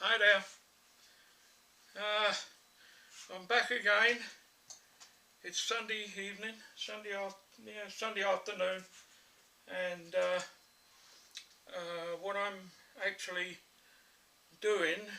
Hi there. I'm back again. It's Sunday evening, Sunday afternoon, and what I'm actually doing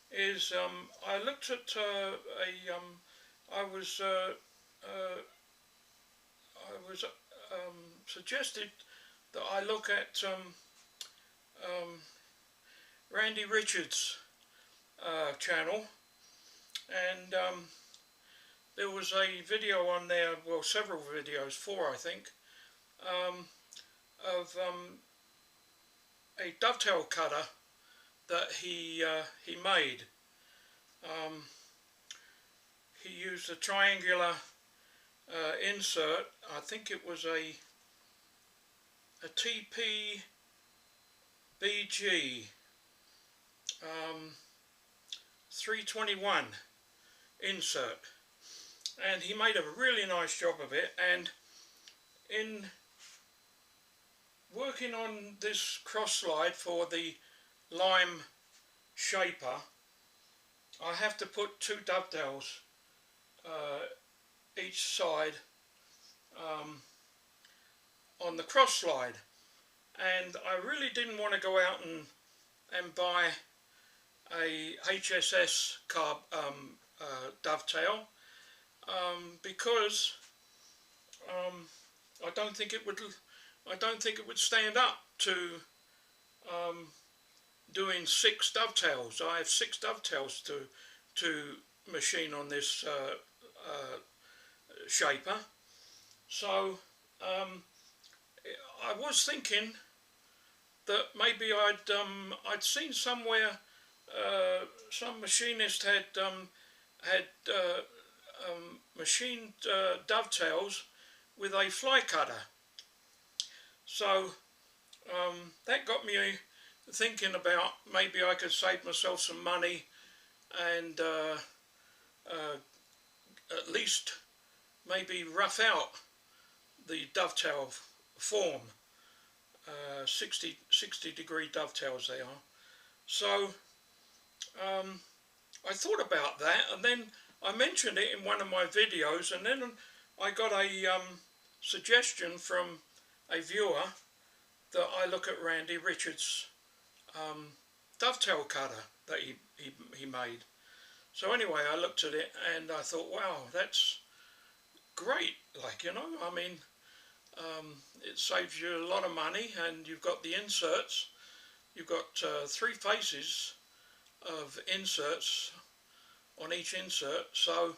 is I looked at I was suggested that I look at Randy Richards' channel, and there was a video on there, well, several videos, 4 I think, of a dovetail cutter that he made. He used a triangular insert. I think it was a TPBG 321 insert, and he made a really nice job of it. And in working on this cross slide for the lime shaper, I have to put 2 dovetails each side on the cross slide, and I really didn't want to go out and buy a HSS dovetail because I don't think it would stand up to doing 6 dovetails. I have 6 dovetails to machine on this shaper. So I was thinking that maybe I'd seen somewhere some machinist had machined dovetails with a fly cutter. So that got me thinking about maybe I could save myself some money and at least maybe rough out the dovetail form. 60 degree dovetails they are. So I thought about that, and then I mentioned it in one of my videos, and then I got a suggestion from a viewer that I look at Randy Richards' dovetail cutter that he made. So anyway, I looked at it and I thought, wow, that's great. Like, you know, I mean, it saves you a lot of money, and you've got the inserts. You've got 3 faces of inserts on each insert. So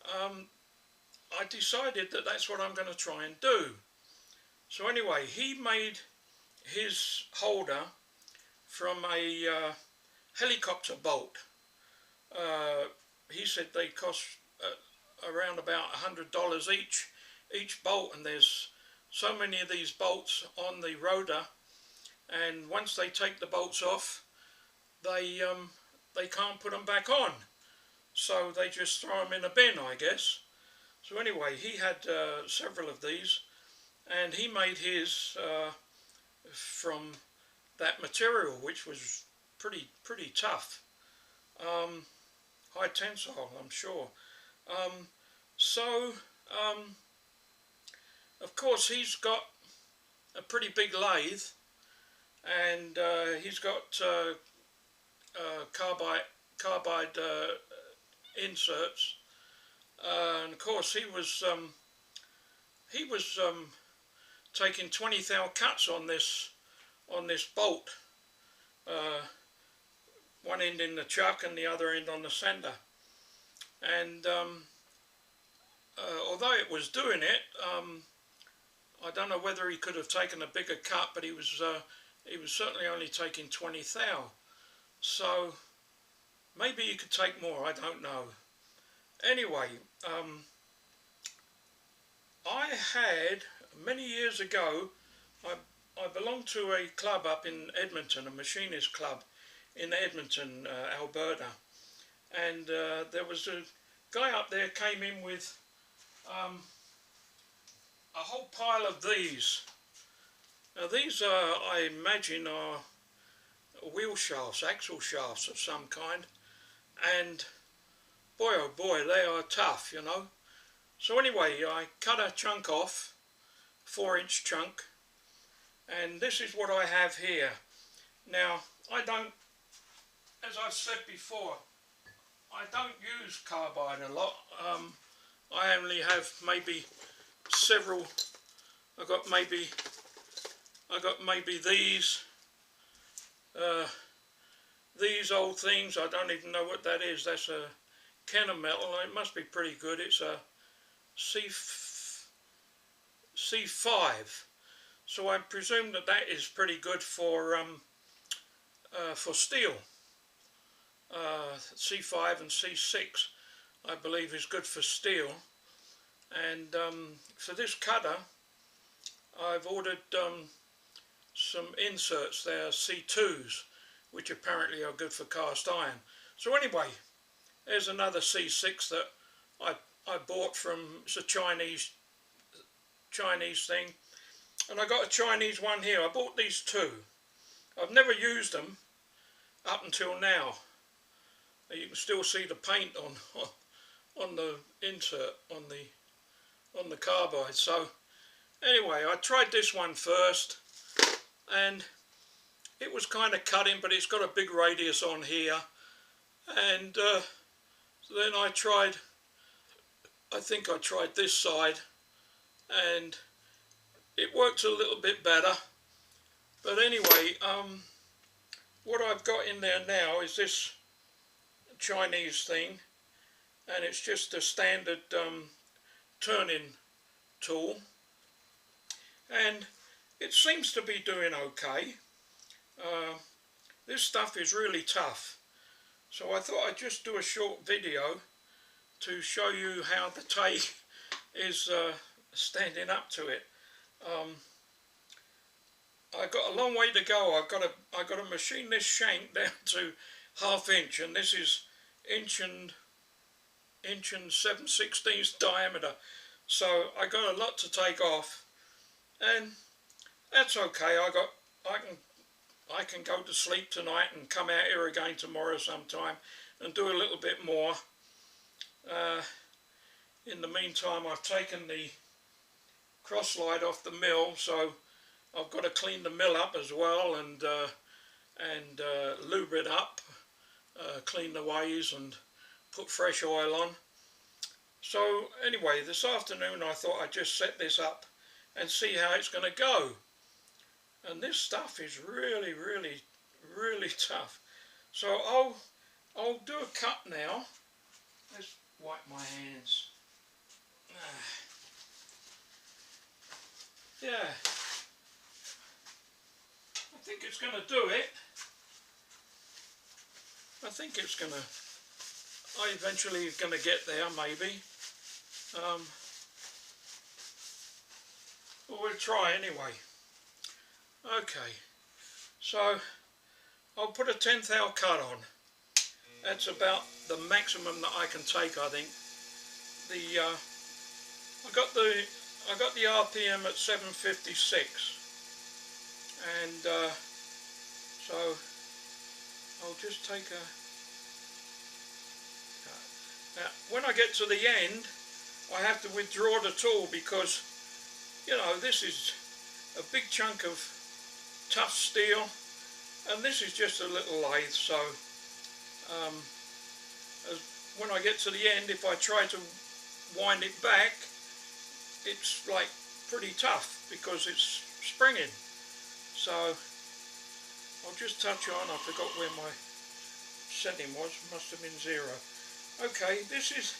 I decided that that's what I'm going to try and do. So anyway, he made his holder from a helicopter bolt. He said they cost around about $100 each bolt, and there's so many of these bolts on the rotor, and once they take the bolts off, they can't put them back on, so they just throw them in a bin, I guess. So anyway, he had several of these, and he made his from that material, which was pretty tough, high tensile, I'm sure. Of course, he's got a pretty big lathe, and he's got carbide inserts, and of course he was taking 20 thou cuts on this bolt, one end in the chuck and the other end on the sender. And although it was doing it, I don't know whether he could have taken a bigger cut, but he was certainly only taking 20 thou. So maybe he could take more, I don't know. Anyway, I had, many years ago, I belonged to a club up in Edmonton, a machinist club in Edmonton, Alberta, and there was a guy up there came in with a whole pile of these. Now these are, I imagine, are wheel shafts, axle shafts of some kind, and boy oh boy, they are tough, you know. So anyway, I cut a chunk off, 4-inch chunk, and this is what I have here. Now, I don't, as I've said before, I don't use carbide a lot. I only have maybe several. I got maybe these old things. I don't even know what that is. That's a Kenner metal. It must be pretty good. It's a C5. So I presume that that is pretty good for steel. C5 and C6, I believe, is good for steel. And for this cutter, I've ordered some inserts there, C2s, which apparently are good for cast iron. So anyway, there's another C6 that I bought from, it's a Chinese thing, and I got a Chinese one here. I bought these two. I've never used them up until now. You can still see the paint on the insert on the carbide. So anyway, I tried this one first, and it was kind of cutting, but it's got a big radius on here. And so then I think I tried this side, and it worked a little bit better. But anyway, what I've got in there now is this Chinese thing, and it's just a standard turning tool, and it seems to be doing okay. This stuff is really tough, so I thought I'd just do a short video to show you how the take is standing up to it. I've got a long way to go. I've got to machine this shank down to 1/2 inch, and this is inch and 7/16 diameter. So I got a lot to take off, and that's okay. I can go to sleep tonight and come out here again tomorrow sometime and do a little bit more. In the meantime, I've taken the cross slide off the mill, so I've got to clean the mill up as well, and lube it up, clean the ways and put fresh oil on. So anyway, this afternoon I thought I'd just set this up and see how it's going to go. And this stuff is really, really, really tough. So I'll do a cut now. Let's wipe my hands. Yeah, I think it's going to do it. I think it's going to, I eventually going to get there, maybe. But we'll try anyway. Okay, so I'll put a 1/10 thou cut on. That's about the maximum that I can take, I think. I got the RPM at 756, and so I'll just take a cut. Now, when I get to the end, I have to withdraw the tool because, you know, this is a big chunk of tough steel, and this is just a little lathe. So when I get to the end, if I try to wind it back, it's like pretty tough because it's springing. So I'll just touch on, I forgot where my setting was, must have been 0. Okay, this is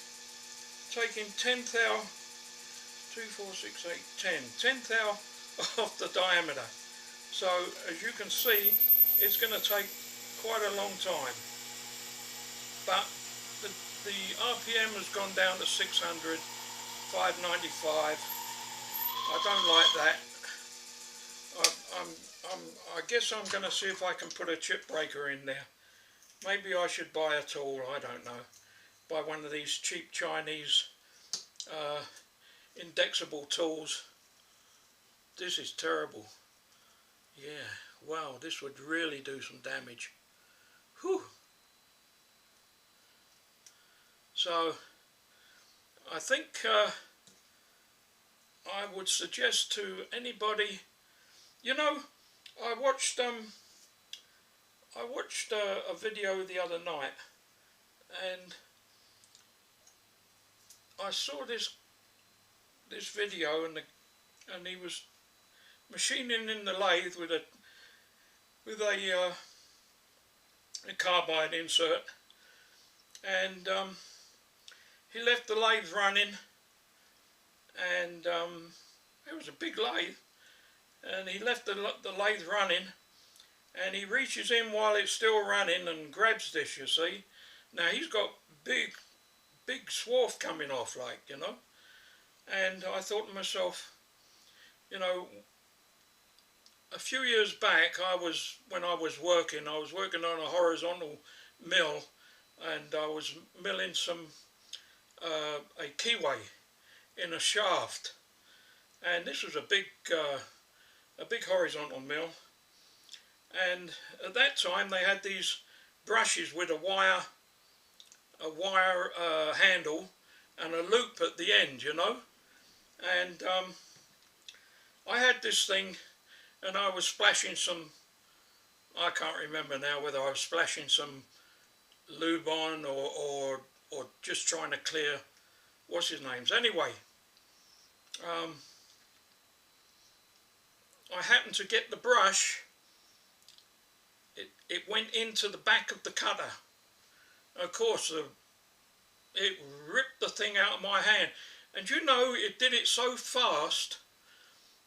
taking 1/10 thou, 2, 4, 6, 8, 10, 1/10 thou off the diameter. So as you can see, it's going to take quite a long time. But the RPM has gone down to 600, 595. I don't like that. I guess I'm going to see if I can put a chip breaker in there. Maybe I should buy a tool, I don't know. Buy one of these cheap Chinese indexable tools. This is terrible. Yeah, wow, this would really do some damage. Whew. So I think I would suggest to anybody, you know, I watched a video the other night, and I saw this video, and he was machining in the lathe with a carbide insert, and he left the lathe running, and it was a big lathe, and he left the lathe running, and he reaches in while it's still running and grabs this, you see. Now he's got big swarf coming off, like, you know, and I thought to myself, you know, a few years back, when I was working on a horizontal mill, and I was milling some a keyway in a shaft, and this was a big horizontal mill, and at that time they had these brushes with a wire handle and a loop at the end, you know, and I had this thing, and I was splashing some, I can't remember now whether I was splashing some lube on or just trying to clear what's his names. Anyway, I happened to get the brush, it went into the back of the cutter. Of course, it ripped the thing out of my hand, and you know, it did it so fast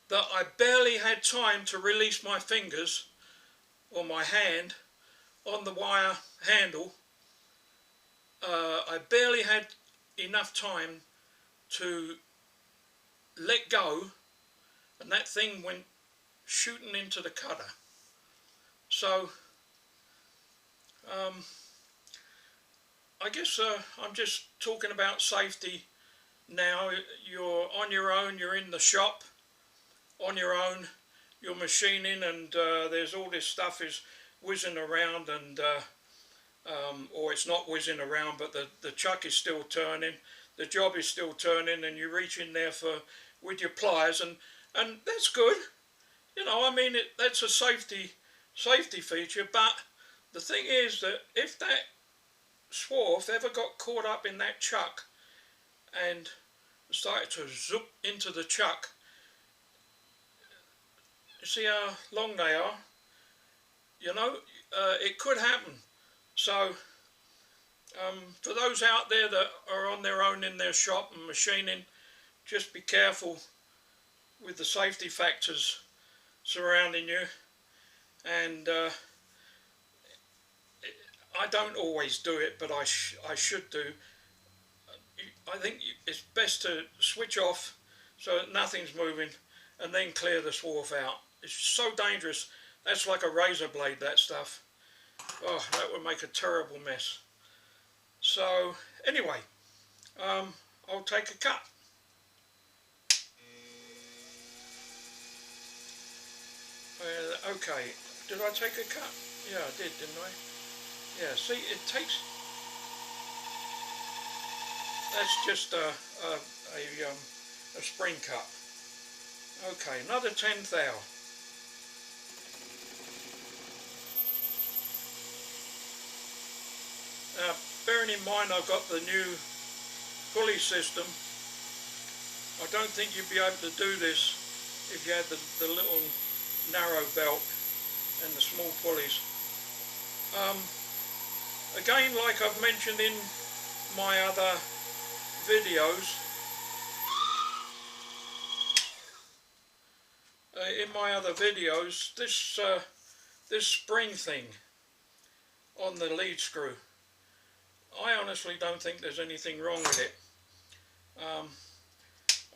that I barely had time to release my fingers or my hand on the wire handle. I barely had enough time to let go, and that thing went shooting into the cutter. So I guess I'm just talking about safety now. You're on your own, you're in the shop on your own, you're machining, and there's all this stuff is whizzing around, and or it's not whizzing around, but the chuck is still turning, the job is still turning, and you reach in there with your pliers, and that's good, you know. I mean, that's a safety feature. But the thing is that if that swarf ever got caught up in that chuck and started to zoop into the chuck, you see how long they are, you know, it could happen. So for those out there that are on their own in their shop and machining, just be careful with the safety factors surrounding you. And I don't always do it, but I should do. I think it's best to switch off so that nothing's moving, and then clear the swarf out. It's so dangerous. That's like a razor blade, that stuff. Oh, that would make a terrible mess. So anyway, I'll take a cut. Okay, did I take a cut? Yeah, I did, didn't I? Yeah, see, it takes, that's just a spring cut. Okay, another 10 thou. Now, bearing in mind I've got the new pulley system, I don't think you'd be able to do this if you had the little narrow belt and the small pulleys. Again, like I've mentioned in my other videos, this spring thing on the lead screw, I honestly don't think there's anything wrong with it.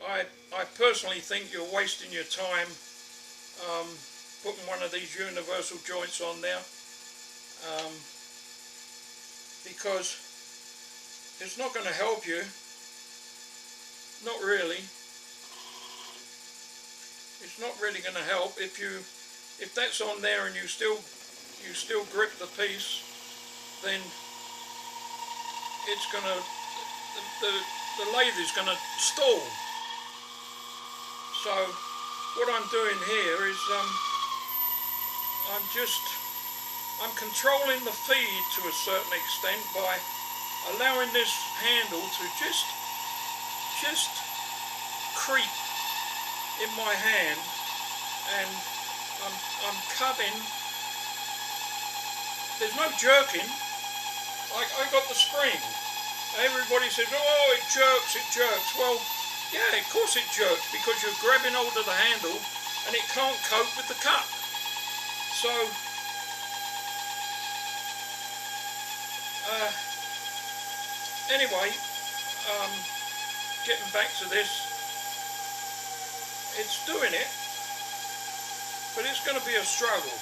I personally think you're wasting your time putting one of these universal joints on there, because it's not going to help you. Not really. It's not really going to help if you if that's on there and you still grip the piece, then it's gonna, the lathe is gonna stall. So what I'm doing here is I'm controlling the feed to a certain extent by allowing this handle to just creep in my hand, and I'm cutting. There's no jerking. I got the spring. Everybody says, oh, it jerks. Well, yeah, of course it jerks, because you're grabbing hold of the handle and it can't cope with the cut. So, anyway, getting back to this, it's doing it, but it's going to be a struggle.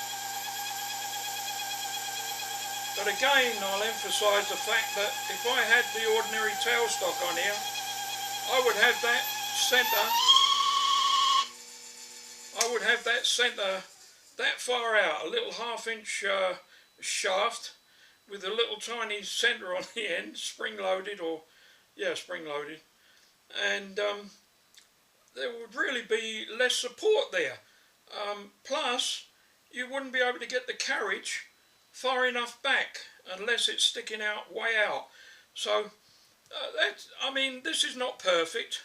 But again, I'll emphasise the fact that if I had the ordinary tailstock on here, I would have that centre that far out, a little half-inch shaft with a little tiny centre on the end, spring-loaded, and there would really be less support there. Plus, you wouldn't be able to get the carriage far enough back unless it's sticking out way out. So I mean, this is not perfect.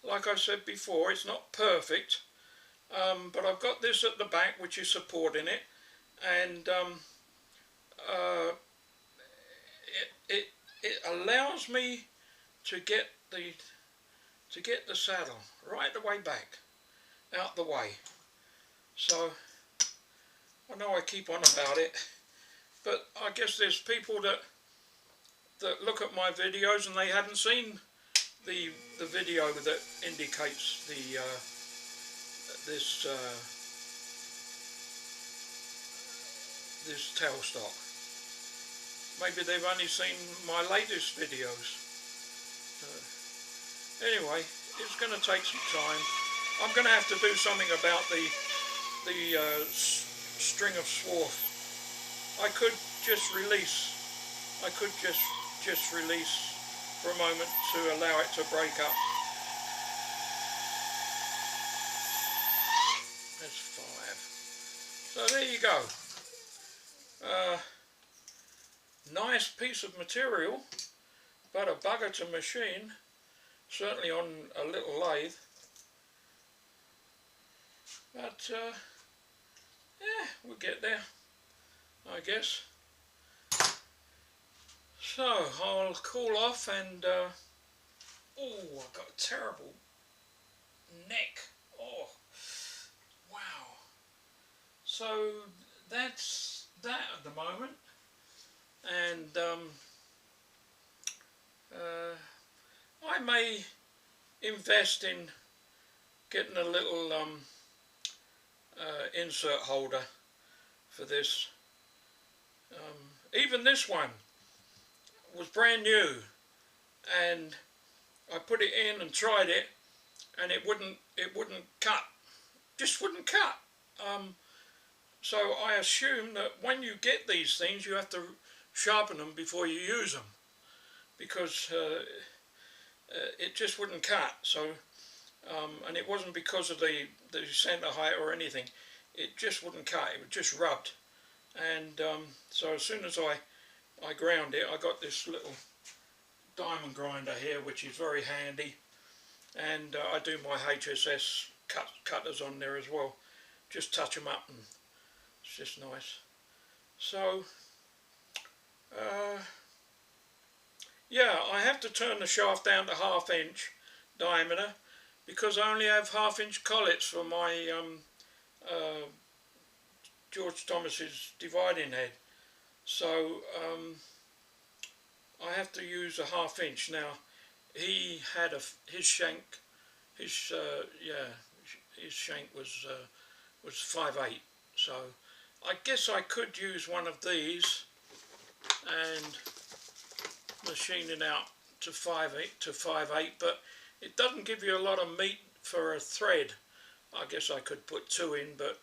Like I said before, it's not perfect, but I've got this at the back which is supporting it, and it allows me to get the saddle right the way back, out the way. So I know I keep on about it, but I guess there's people that look at my videos and they haven't seen the video that indicates this tailstock. Maybe they've only seen my latest videos. Anyway, it's going to take some time. I'm going to have to do something about the string of swarf. I could just release for a moment to allow it to break up. That's 5. So there you go. Nice piece of material, but a bugger to machine, certainly on a little lathe. But yeah, we'll get there, I guess. So I'll cool off, and oh, I've got a terrible neck. Oh, wow. So that's that at the moment, and I may invest in getting a little insert holder for this. Even this one was brand new, and I put it in and tried it, and it wouldn't cut, just wouldn't cut. So I assume that when you get these things, you have to sharpen them before you use them, because it just wouldn't cut. So and it wasn't because of the center height or anything, it just wouldn't cut, it just rubbed. And so as soon as I ground it, I got this little diamond grinder here, which is very handy, and I do my HSS cutters on there as well, just touch them up, and it's just nice. So yeah, I have to turn the shaft down to 1/2 inch diameter, because I only have 1/2 inch collets for my George Thomas's dividing head. So I have to use a 1/2 inch. Now he had his shank was 5/8. So I guess I could use one of these and machine it out to 5/8, but it doesn't give you a lot of meat for a thread. I guess I could put 2 in, but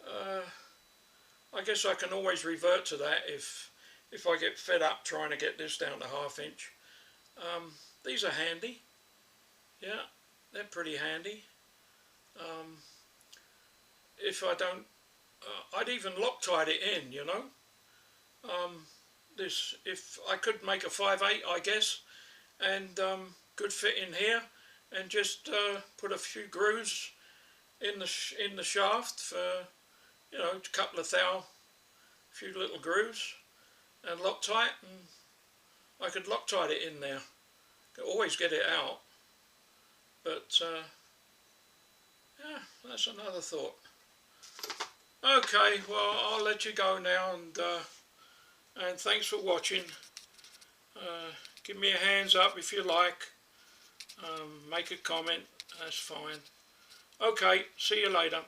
I guess I can always revert to that if I get fed up trying to get this down to 1/2 inch. These are handy. Yeah, they're pretty handy. If I don't, I'd even Loctite it in, you know. If I could make a 5/8, I guess, and could fit in here, and just put a few grooves in the shaft for, you know, a couple of thou, few little grooves, and Loctite, and I could Loctite it in there. Could always get it out, but yeah, that's another thought. Okay, well, I'll let you go now, and thanks for watching. Give me a hands up if you like. Make a comment, that's fine. Okay, see you later.